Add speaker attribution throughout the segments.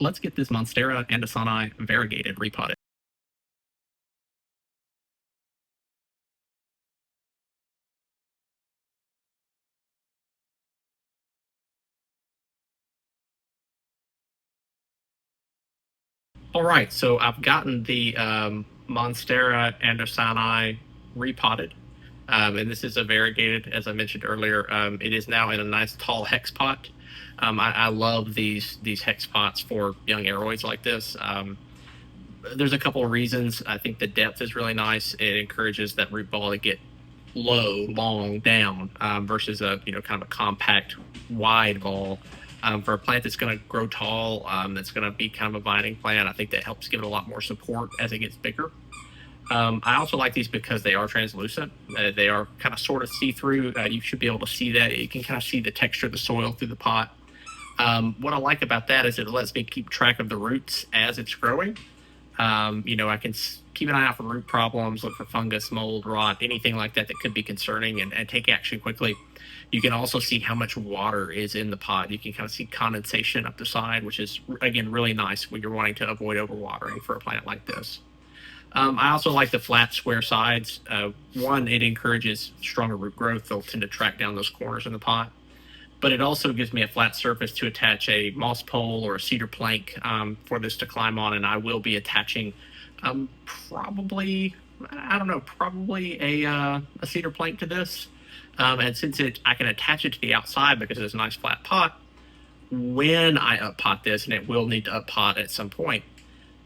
Speaker 1: let's get this monstera anadansonii variegated repotted. All right, so I've gotten the monstera anadansonii repotted. And this is a variegated, as I mentioned earlier. It is now in a nice tall hex pot. I love these hex pots for young aroids like this. There's a couple of reasons. I think the depth is really nice. It encourages that root ball to get low, long down versus a kind of a compact, wide ball. For a plant that's going to grow tall, that's going to be kind of a vining plant, I think that helps give it a lot more support as it gets bigger. I also like these because they are translucent. They are kind of sort of see-through. You should be able to see that. You can kind of see the texture of the soil through the pot. What I like about that is it lets me keep track of the roots as it's growing. I can keep an eye out for root problems, look for fungus, mold, rot, anything like that that could be concerning, and take action quickly. You can also see how much water is in the pot. You can kind of see condensation up the side, which is, again, really nice when you're wanting to avoid overwatering for a plant like this. I also like the flat square sides. One, it encourages stronger root growth. They'll tend to track down those corners in the pot. But it also gives me a flat surface to attach a moss pole or a cedar plank for this to climb on. And I will be attaching probably a cedar plank to this. And since I can attach it to the outside because it's a nice flat pot, when I up pot this, and it will need to up pot at some point,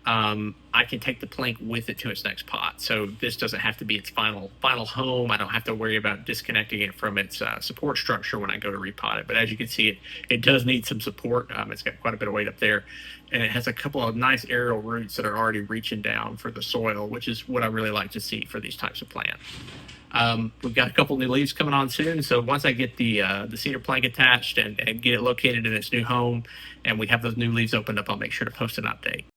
Speaker 1: I can take the plank with it to its next pot. So this doesn't have to be its final home. I don't have to worry about disconnecting it from its support structure when I go to repot it. But as you can see, it does need some support. It's got quite a bit of weight up there. And it has a couple of nice aerial roots that are already reaching down for the soil, which is what I really like to see for these types of plants. We've got a couple new leaves coming on soon. So once I get the cedar plank attached and get it located in its new home, and we have those new leaves opened up, I'll make sure to post an update.